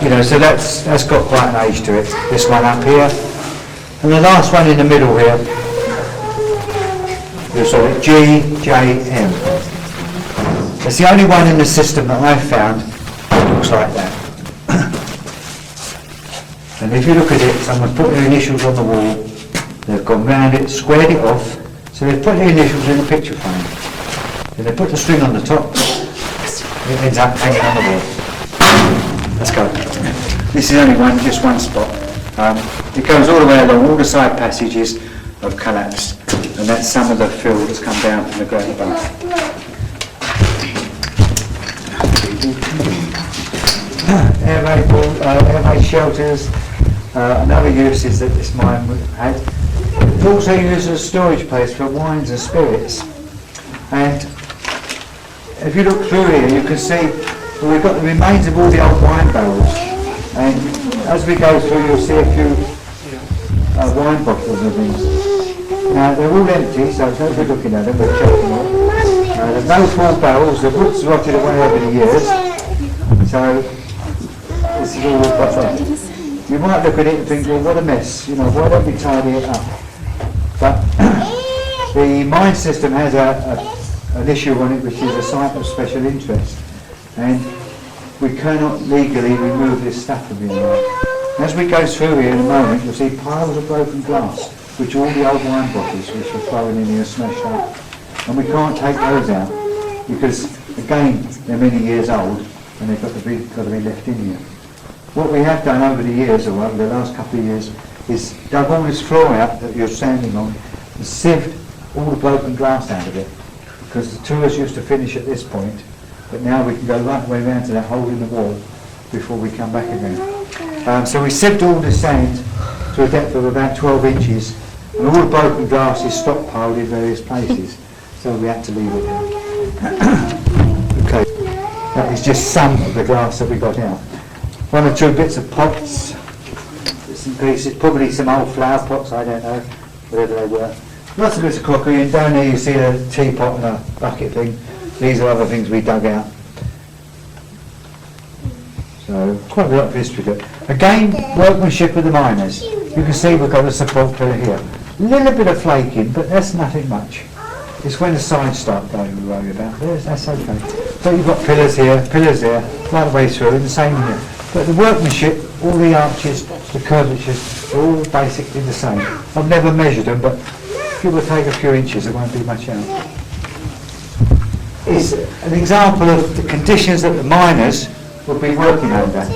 You know, so that's got quite an age to it, this one up here. And the last one in the middle here, you'll saw it, GJM. It's the only one in the system that I've found that looks like that. And if you look at it, someone put their initials on the wall, they've gone round it, squared it off, so they've put their initials in the picture frame. Then they put the string on the top, it ends up hanging on the wall. Let's go. This is only just one spot. It goes all the way along, all the side passages have collapsed, and that's some of the fill that's come down from the great above. Airway shelters, another uses that this mine had. It's also used as a storage place for wines and spirits. And if you look through here, you can see we've got the remains of all the old wine barrels. And as we go through, you'll see a few wine bottles and things. Now they're all empty, so it's no good looking at them, we're checking them. There's no full barrels, the wood's rotted away over the years. So this is all we've got there. You might look at it and think, well, what a mess, you know, why don't we tidy it up? But the mine system has an issue on it, which is a site of special interest, and we cannot legally remove this stuff from here. As we go through here in a moment, you'll see piles of broken glass, which are all the old wine bottles which were thrown in here, smashed up, and we can't take those out because, again, they're many years old and they've got to be left in here. What we have done over the years, or over the last couple of years, is dug all this floor out that you're standing on and sieved all the broken glass out of it, because the tours used to finish at this point, but now we can go right the way around to that hole in the wall before we come back again. So we sieved all the sand to a depth of about 12 inches, and all the broken glass is stockpiled in various places, so we had to leave it there. Okay, that is just some of the glass that we got out. One or two bits of pots, bits and pieces, probably some old flower pots, I don't know, whatever they were. Lots of bits of crockery, and down there you see a teapot and a bucket thing. These are other things we dug out. So, quite a lot of history to it. Again, workmanship of the miners. You can see we've got a support pillar here. A little bit of flaking, but that's nothing much. It's when the sides start going we worry about. That's okay. So you've got pillars here, pillars there, right the way through, and the same here. But the workmanship, all the arches, the curvatures, are all basically the same. I've never measured them, but if you will take a few inches, there won't be much out. It's an example of the conditions that the miners would be working under.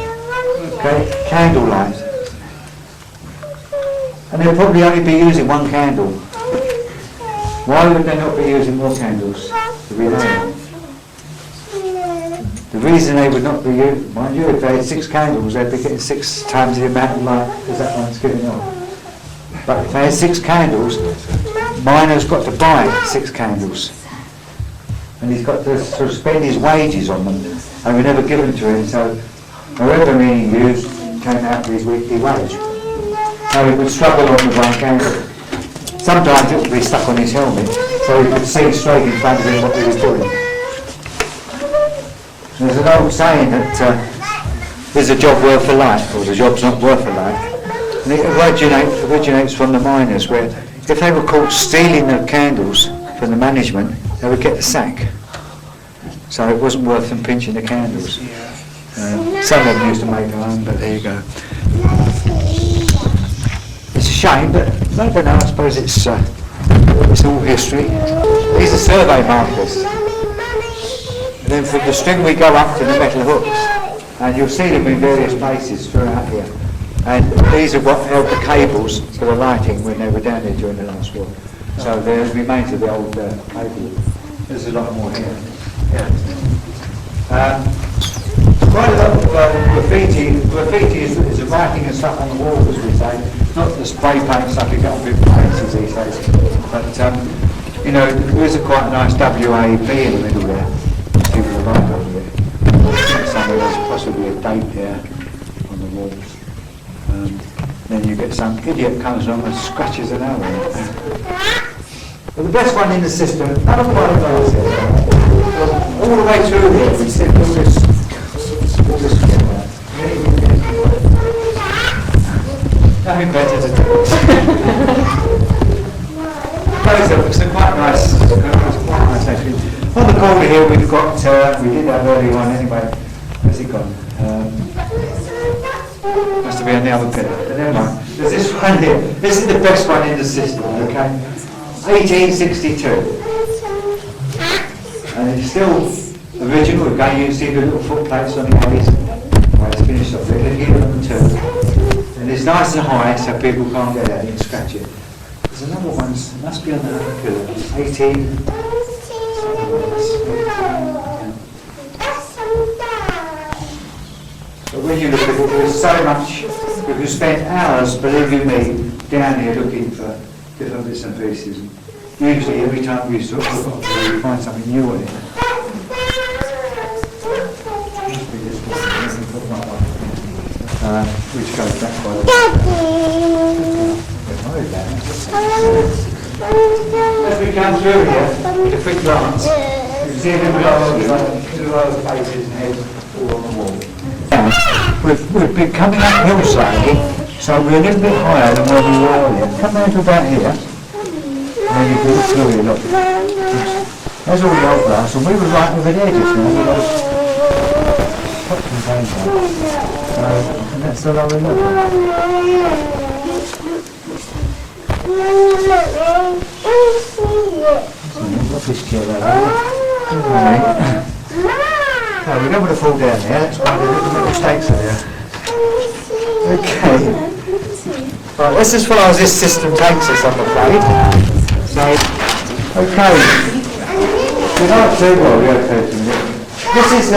Okay, candlelight. And they'll probably only be using one candle. Why would they not be using more candles? Do we know? The reason they would not be using, mind you, if they had 6 candles, they'd be getting 6 times the amount of light as that one's giving off. But if they had 6 candles, miners got to buy 6 candles. And he's got to sort of spend his wages on them, and we never give them to him, so however many he used came out of his weekly wage. So he would struggle on with one candle. Sometimes it would be stuck on his helmet, so he could see straight in front of him what he was doing. There's an old saying that there's a job worth a life, or the job's not worth a life. And it originates from the miners, where if they were caught stealing the candles from the management, they would get the sack. So it wasn't worth them pinching the candles. Some of them used to make their own, but there you go. It's a shame, but I don't know, I suppose it's all history. These are survey markers. And then from the string we go up to the metal hooks, and you'll see them in various places throughout here. And these are what held the cables for the lighting when they were down there during the last war. So there remains of the old cable. There's a lot more here. Quite a lot of graffiti. Graffiti is the writing and stuff on the walls, as we say. Not the spray paint stuff you get on with paintings these days. But you know, there is quite a nice WAB in the middle there. People are right over there. Somewhere there's possibly a date there on the walls. Then you get some idiot comes along and scratches an arrow. But the best one in the system, another part of glass here, all the way through here, we see all this early one anyway. Where's it gone? Must have been on the other pillar. But never mind. There's this one here. This is the best one in the system, okay? 1862. And it's still original. Again, you can see the little footplates on the edges. Right, it's finished off. They're here on the two. And it's nice and high so people can't get at it and scratch it. There's another one, it must be on the other pillar. 18. But when you look at it, there's so much. We could spend hours, believe you me, down here looking for different bits and pieces. Usually, every time we sort of look up there, we find something new on it. Which goes back by the way. As we come through here, with a quick glance, you can see them little faces and heads all on the wall. We've been coming up hillside, so we're a little bit higher than where we were earlier. Come down to about here, and then you can look through here, look. There's all the old glass, and we were right over there just now, with those hot containers. And that's the lower level. Rubbish chair there. No, we don't want to fall down there, that's why the little stakes are there. Okay. Right, let's just follow as this system takes us, I'm afraid. So, okay. We like to, well, we okay to this is,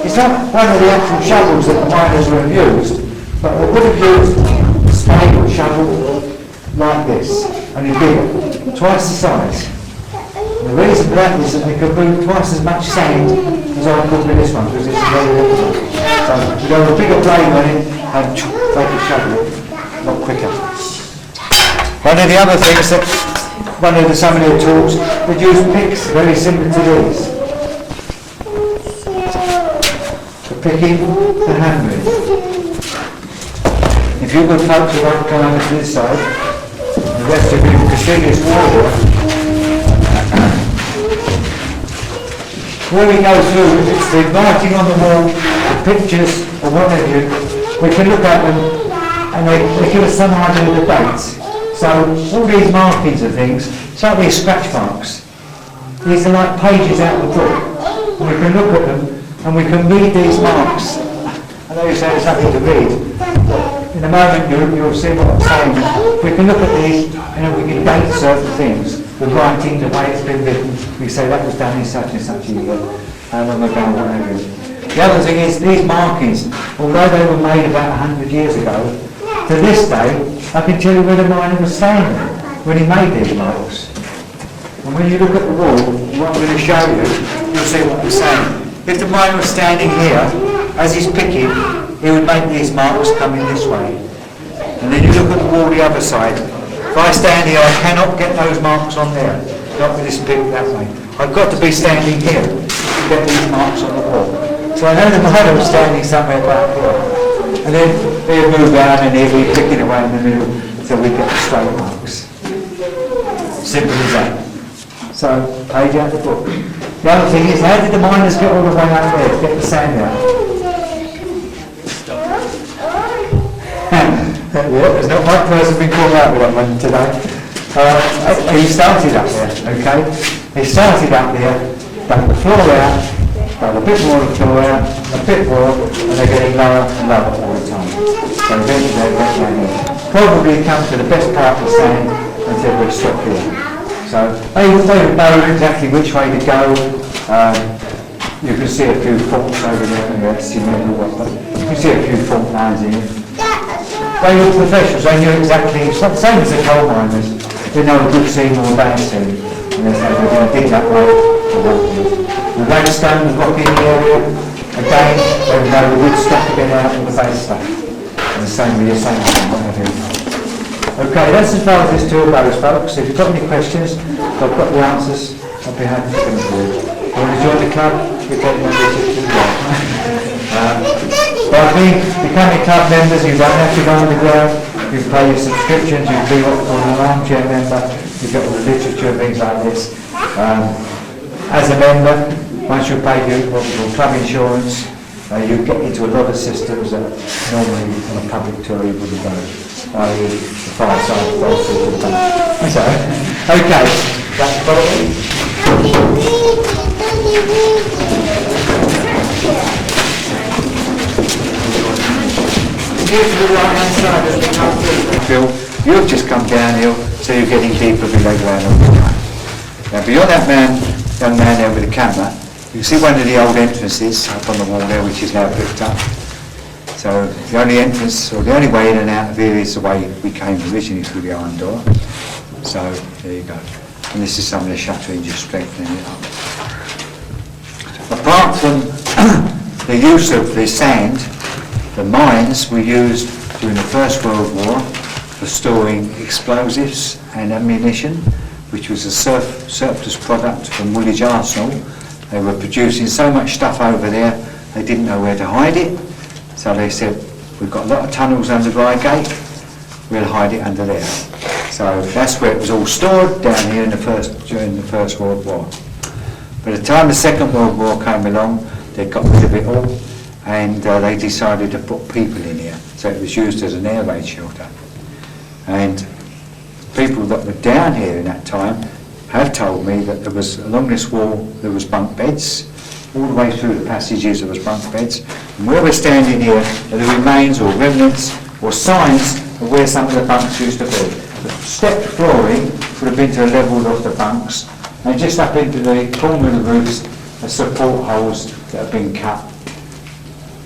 it's not one of the actual shovels that the miners would have used, but they would have used a spade or shovel like this, only bigger, twice the size. And the reason for that is that they could move twice as much sand as I could with this one, because this is very little. So you go with a bigger blade on it and they could shovel it a lot quicker. One of the other things that some of their tools would use picks very similar to these. For picking and hammering. If you good folks who won't come over to this side, the rest of you can see this wall here. Where we go through, if it's the writing on the wall, the pictures, or whatever, we can look at them and they give us some idea of the dates. So all these markings and things, it's like these scratch marks. These are like pages out of the book. And we can look at them and we can read these marks. I know you say there's nothing to read, but in a moment you'll see what I'm saying. We can look at these and we can date certain things. The writing, the way it's been written, we say that was done in such and such a year, how long ago, whatever. The other thing is these markings, although they were made about 100 years ago, to this day, I can tell you where the miner was standing when he made these marks. And when you look at the wall, what I'm going to show you, you'll see what I'm saying. If the miner was standing here, as he's picking, he would make these marks coming this way. And then you look at the wall the other side. If I stand here, I cannot get those marks on there. Not with this pick that way. I've got to be standing here to get these marks on the wall. So I know the miner was standing somewhere back here. And then he'll move down and he'll be picking away in the middle until we get the straight marks. Simple as that. So, page out the book. The other thing is, how did the miners get all the way out there to get the sand out? Yeah, there's not one person been called out with that one today. He started up there, okay? He started up there, done the floor out, done a bit more of the floor out, a bit more, and they're getting lower and lower all the time. So eventually they get down here. Probably come to the best part of the sand until we stop here. So they would know exactly which way to go. You can see a few faults over there, and that's cement or what, but you can see a few fault lines in it. They were professionals, they knew exactly, same as the coal miners, they know a good seam or a bad seam, and they say they're going to dig that way or walk in. The redstone, the rock in the area, again, they know the wood stuff to get out of the base stuff. And the same with your same thing, whatever. Okay, that's as far as this tour goes, folks. If you've got any questions, I've got the answers, I'll be happy to come forward. If you want to join the club, we've got membership as well. But I think becoming club members, you don't have to go underground, you pay your subscriptions, you can be what we call an armchair member, you've got all the literature and things like this. As a member, Once you pay what we call club insurance, you get into a lot of systems that normally on a public tour you wouldn't go. I.e. the fireside golf through the bank. So, okay, that's probably. Here's the right hand side as we come through. Phil, you've just come downhill, so you're getting deeper below ground all the time. Now beyond that young man there with the camera, you can see one of the old entrances up on the wall there, which is now bricked up. So the only entrance, or the only way in and out of here is the way we came originally through the iron door. So there you go. And this is some of the shuttering, just strengthening it up. Apart from the use of the sand, the mines were used during the First World War for storing explosives and ammunition, which was a surplus product from Woolwich Arsenal. They were producing so much stuff over there, they didn't know where to hide it. So they said, we've got a lot of tunnels under Reigate, we'll hide it under there. So that's where it was all stored, down here during the First World War. By the time the Second World War came along, they got rid of it all, and they decided to put people in here. So it was used as an air raid shelter. And people that were down here in that time have told me that there was, along this wall, there was bunk beds. All the way through the passages there was bunk beds. And where we're standing here are the remains or remnants or signs of where some of the bunks used to be. The stepped flooring would have been to the level of the bunks, and just up into the corner of the roofs are support holes that have been cut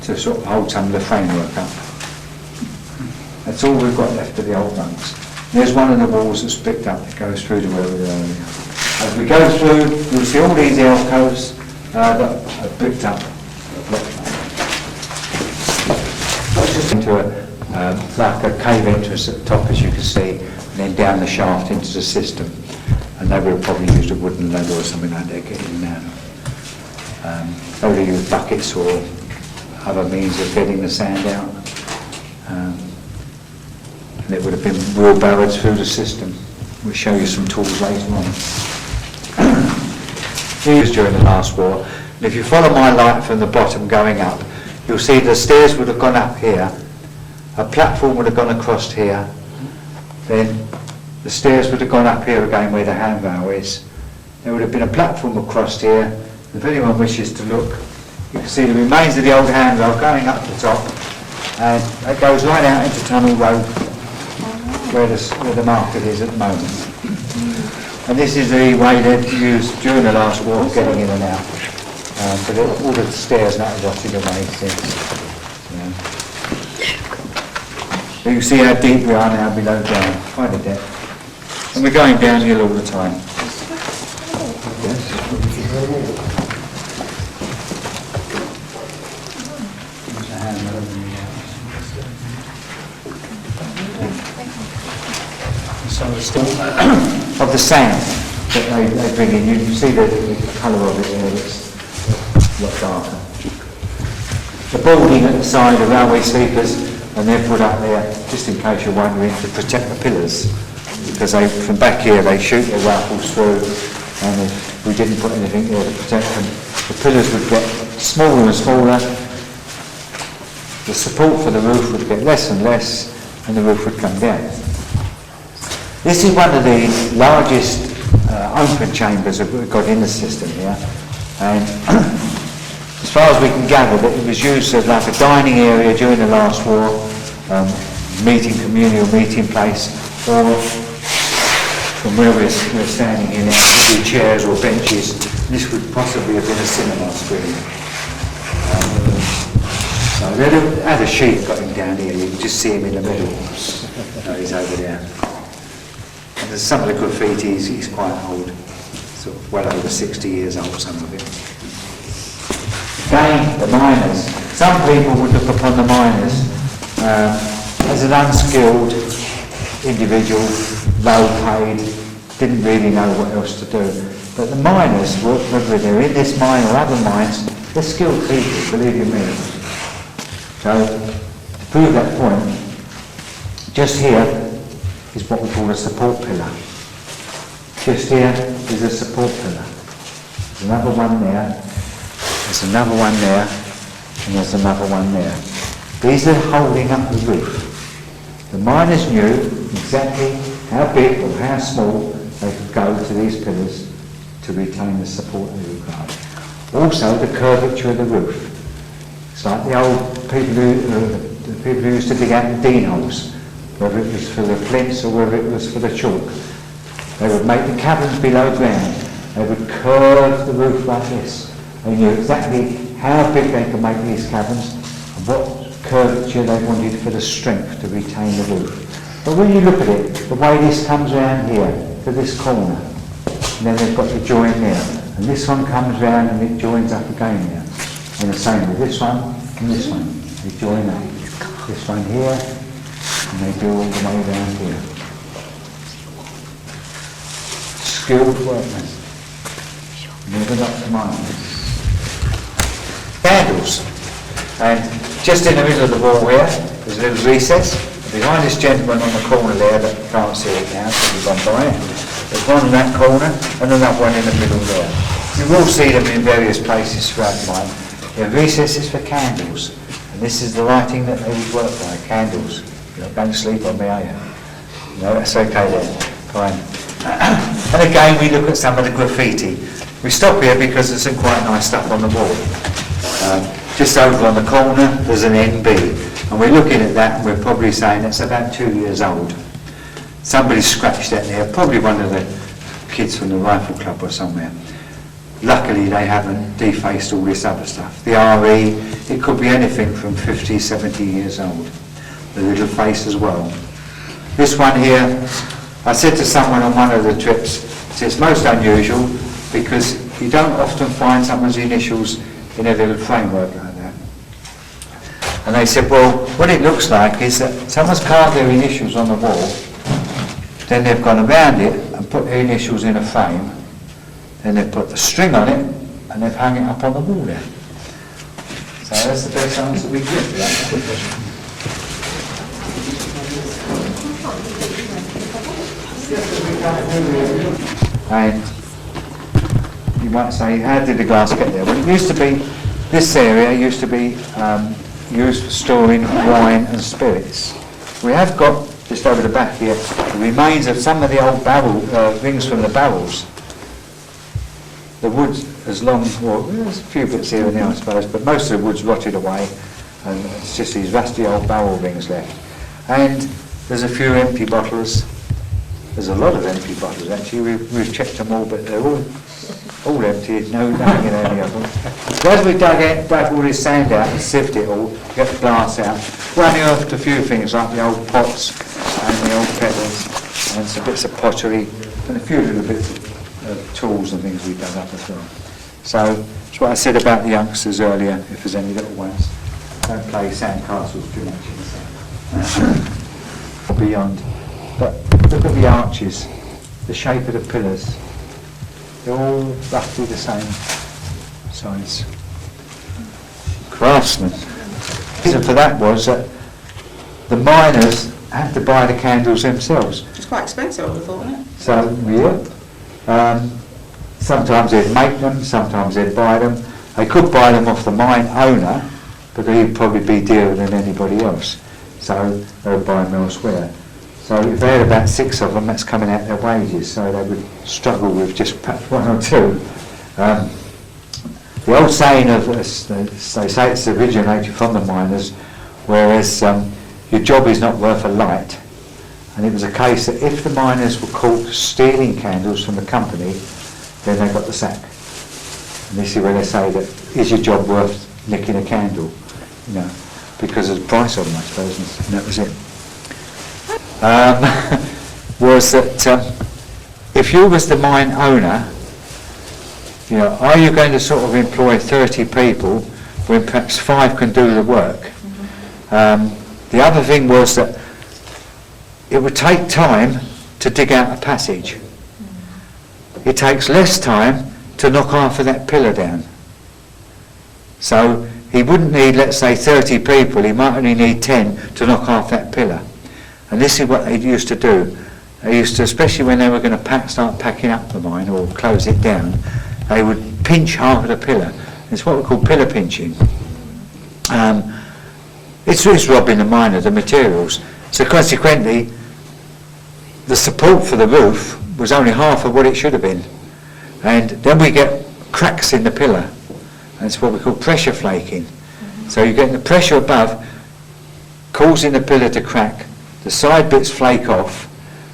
to sort of hold some of the framework up. That's all we've got left of the old bunks. There's one of the walls that's picked up that goes through to where we were earlier. As we go through, you'll see all these alcoves that are picked up. That's just into like a cave entrance at the top, as you can see, and then down the shaft into the system. And they would have probably used a wooden ladder or something like that getting in and out. They would have used buckets or other means of getting the sand out. And it would have been wheelbarrowed through the system. We'll show you some tools later on. Used during the last war. And if you follow my light from the bottom going up, you'll see the stairs would have gone up here, a platform would have gone across here, then the stairs would have gone up here again where the handrail is. There would have been a platform across here. If anyone wishes to look, you can see the remains of the old handrail going up the top, and that goes right out into Tunnel Road, where the market is at the moment. And this is the way they'd used during the last war of getting in and out. But all the stairs now are rotted away since. So you can see how deep we are now below ground, quite a depth. And we're going downhill all the time. Of the sand that they bring in. You can see the colour of it there, it's a lot darker. The boarding at the side of railway sleepers, and they're put up there, just in case you're wondering, to protect the pillars. Because from back here they shoot their rifles through, and if we didn't put anything there to protect them, the pillars would get smaller and smaller, the support for the roof would get less and less, and the roof would come down. This is one of the largest open chambers that we've got in the system here, and as far as we can gather, that it was used as like a dining area during the last war, communal meeting place, or from where we're standing here now, could be chairs or benches. This would possibly have been a cinema screen. So they had a sheep got him down here, you can just see him in the middle. He's over there. And there's some of the graffiti, he's quite old, sort of well over 60 years old, some of it. Again, the miners. Some people would look upon the miners as an unskilled individual, low paid, didn't really know what else to do. But the miners, whether they're in this mine or other mines, they're skilled people, believe you me. So, to prove that point, just here is what we call a support pillar. Just here is a support pillar. There's another one there, There's another one there, and there's another one there. These are holding up the roof. The miners knew exactly how big or how small they could go to these pillars to retain the support they required. Also, the curvature of the roof. It's like the old people who used to dig out the dean holes, whether it was for the flints or whether it was for the chalk. They would make the caverns below ground. They would curve the roof like this. They knew exactly how big they could make these caverns and what curvature they wanted for the strength to retain the roof. But when you look at it, the way this comes round here to this corner, and then they've got the join there, and this one comes round and it joins up again there. And the same with this one and this one. They join up. This one here, and they do all the way down here. Skilled workmen. Never got to mind. Candles. And just in the middle of the wall here, there's a little recess. Behind this gentleman on the corner there that can't see it now, because he's gone by it. There's one in that corner and another one in the middle there. You will see them in various places throughout mine. The recess is for candles. And this is the lighting that they would work by, candles. You're not going to sleep on me, are you? No, that's okay then. Fine. And again, we look at some of the graffiti. We stop here because there's some quite nice stuff on the wall. Just over on the corner, there's an NB. And we're looking at that and we're probably saying that's about 2 years old. Somebody scratched that there, probably one of the kids from the rifle club or somewhere. Luckily they haven't defaced all this other stuff. The RE, it could be anything from 50, 70 years old. The little face as well. This one here, I said to someone on one of the trips, it's most unusual because you don't often find someone's initials in a little framework like that. And they said, well, what it looks like is that someone's carved their initials on the wall, then they've gone around it and put their initials in a frame, then they've put the string on it and they've hung it up on the wall there. So that's the best answer we give for that. And you might say, how did the glass get there? Well, it used to be, this area used to be used for storing wine and spirits. We have got, just over the back here, the remains of some of the old barrel rings from the barrels. The wood as long, well, there's a few bits here and there I suppose, but most of the wood's rotted away and it's just these rusty old barrel rings left. And there's a few empty bottles. There's a lot of empty bottles actually. We've checked them all, but they're all empty. Nothing in any of them. So as we dug all this sand out and sieved it all, get the glass out, we unearthed a few things like the old pots and the old kettles and some bits of pottery and a few little bits of tools and things we dug up as well. So that's what I said about the youngsters earlier. If there's any little ones, don't play sand castles too much in the sand. Or beyond. But look at the arches, the shape of the pillars. They're all roughly the same size. Craftsmen. The reason for that was that the miners had to buy the candles themselves. It's quite expensive, I would have thought, isn't it? So, yeah. Sometimes they'd make them, sometimes they'd buy them. They could buy them off the mine owner, but they'd probably be dearer than anybody else. So they would buy them elsewhere. So if they had about 6 of them, that's coming out their wages, so they would struggle with just perhaps 1 or 2. The old saying of, they say it's originated from the miners, whereas your job is not worth a light. And it was a case that if the miners were caught stealing candles from the company, then they got the sack. And this is where they say that, is your job worth nicking a candle? You know, because of the price of them, I suppose, and that was it. Was that if you was the mine owner, you know, are you going to sort of employ 30 people when perhaps 5 can do the work? The other thing was that it would take time to dig out a passage. It takes less time to knock half of that pillar down. So he wouldn't need, let's say, 30 people, he might only need 10 to knock half that pillar. And this is what they used to do. They used to, especially when they were going to start packing up the mine or close it down, they would pinch half of the pillar It's what we call pillar pinching. It's robbing the mine of the materials. So consequently, the support for the roof was only half of what it should have been. And then we get cracks in the pillar. That's what we call pressure flaking. So you're getting the pressure above, causing the pillar to crack, the side bits flake off,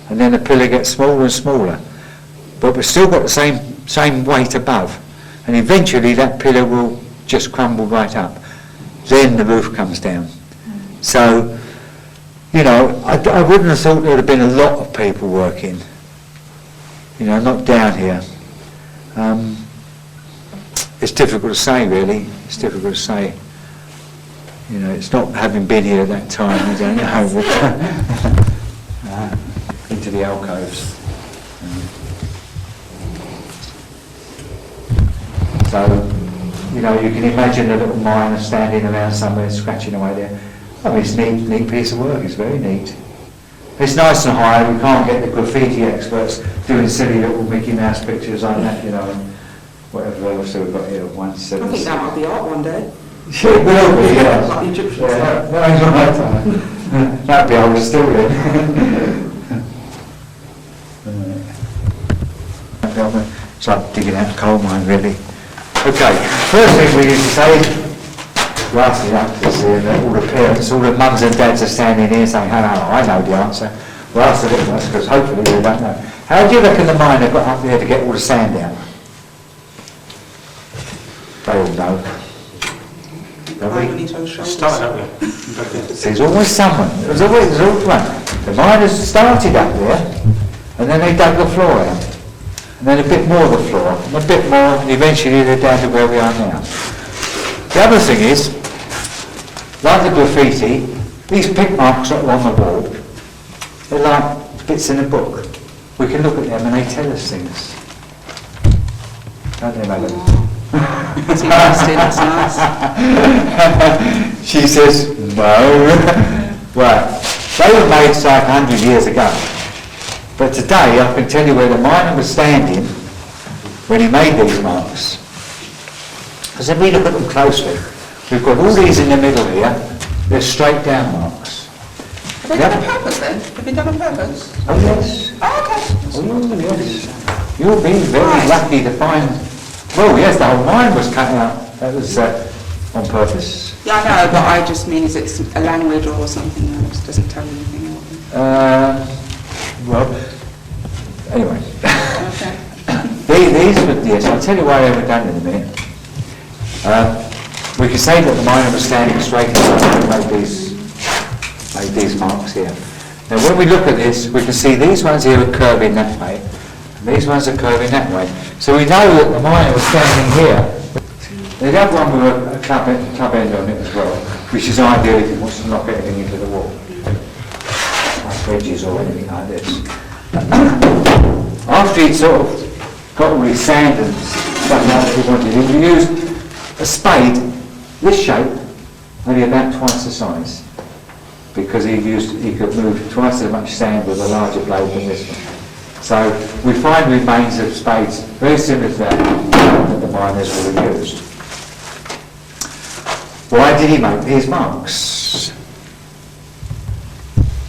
and then the pillar gets smaller and smaller. But we've still got the same weight above. And eventually that pillar will just crumble right up. Then the roof comes down. So, you know, I wouldn't have thought there would have been a lot of people working, you know, not down here. It's difficult to say, really. It's difficult to say. You know, it's not having been here at that time, I don't know. Into the alcoves. So, you know, you can imagine a little miner standing around somewhere scratching away there. I mean, it's a neat piece of work, it's very neat. It's nice and high, we can't get the graffiti experts doing silly little Mickey Mouse pictures like that, you know, and whatever else we've got here. I think that might be art one day. Yeah, it will be, yeah. Like the Egyptians. That'd be older still then. It's like digging out a coal mine, really. Okay, first thing we used to say, last the actors here, all the parents, all the mums and dads are standing here saying, hello, I know the answer. Well, ask the little ones, because hopefully they don't know. How do you reckon the miner got up there to get all the sand out? They all know. Started up there. There's always someone. There's always one. The miners started up there, and then they dug the floor out. And then a bit more of the floor, and a bit more, and eventually they're down to where we are now. The other thing is, like the graffiti, these pick marks that are on the wall, they're like bits in a book. We can look at them and they tell us things. Don't they, madam? That's interesting, that's nice. She says, no. Right, they were made like 100 years ago. But today I can tell you where the miner was standing when he made these marks. Because if we look at them closely, we've got all these in the middle here, they're straight down marks. Have they done on purpose then? Have they been done on purpose? Oh yes. Oh, okay. Oh yes. You'll be very lucky to find, well yes, the whole mine was cut out, that was on purpose. Yeah, I know, but I just mean is it a language or something else? Doesn't tell you anything. Well, anyway. Okay. These were, yes, I'll tell you why they were done in a minute. We can say that the miner was standing straight and made these marks here. Now when we look at this, we can see these ones here are curving that way, and these ones are curving that way. So we know that the miner was standing here. The other one with a club end on it as well, which is ideal if he wants to knock anything into the wall. Wedges or anything like this. After he'd sort of got all his sand and stuff like that he wanted, he used a spade, this shape, only about twice the size, because he could move twice as much sand with a larger blade than this one. So we find remains of spades very similar to that the miners would have used. Why did he make these marks?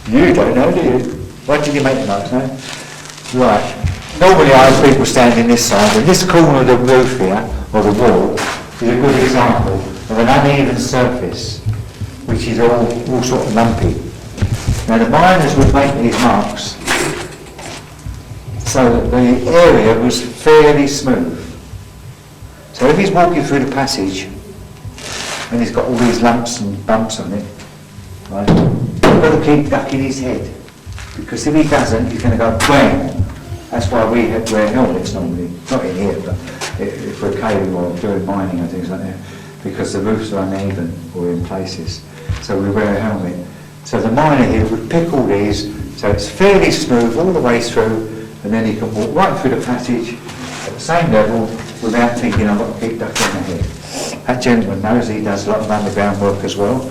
You don't know, do you? Why did you make the marks, no? Right. Normally I have people standing this side, and this corner of the roof here, or the wall, is a good example of an uneven surface, which is all sort of lumpy. Now the miners would make these marks so that the area was fairly smooth. So if he's walking through the passage, and he's got all these lumps and bumps on it, right? He's got to keep ducking his head, because if he doesn't, he's going to go bang. That's why we wear helmets normally, not in here, but if we're caving or doing mining and things like that, because the roofs are uneven or in places. So we wear a helmet. So the miner here would pick all these, so it's fairly smooth all the way through, and then he can walk right through the passage at the same level without thinking, I've got to keep ducking my head. That gentleman knows he does a lot of underground work as well.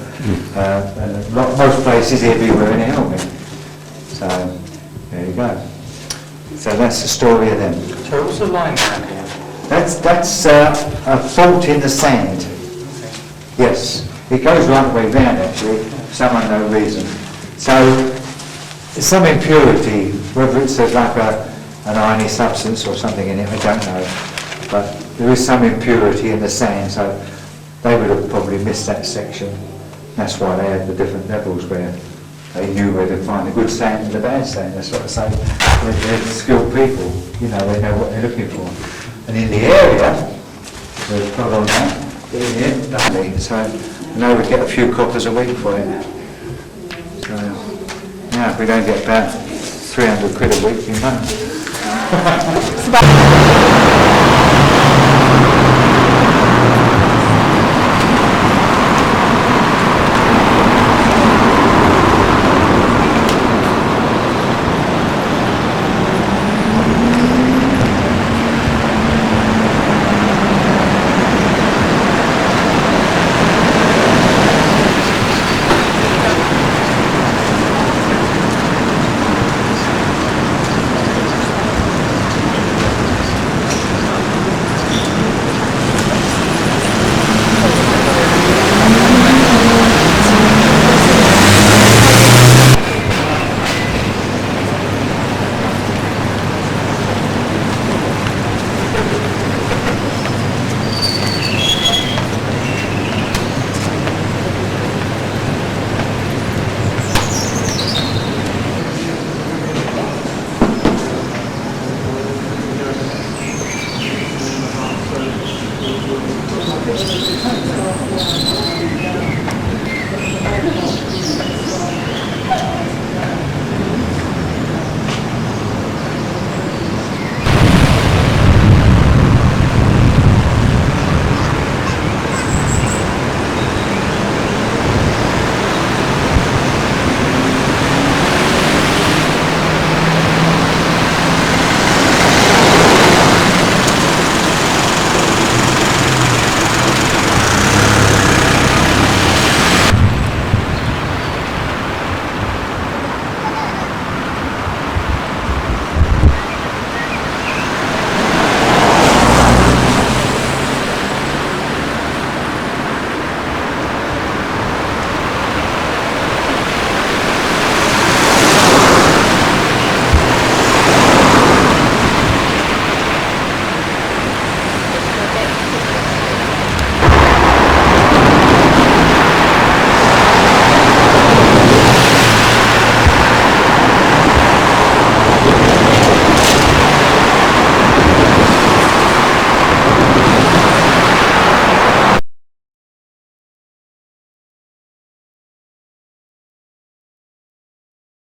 And most places he'll be wearing a helmet. So there you go. So that's the story of them. So what's the line around here? That's a fault in the sand. Yes, it goes right the way round actually, for some unknown reason. So, there's some impurity, whether it's like an irony substance or something in it, I don't know. But there is some impurity in the sand, so they would have probably missed that section. That's why they had the different levels where they knew where to find the good sand and the bad sand. That's what I say. They're skilled people, you know, they know what they're looking for. And in the area, we've got on that, yeah, lovely. So I know we get a few coppers a week for it. So now if we don't get about 300 quid a week, we won't.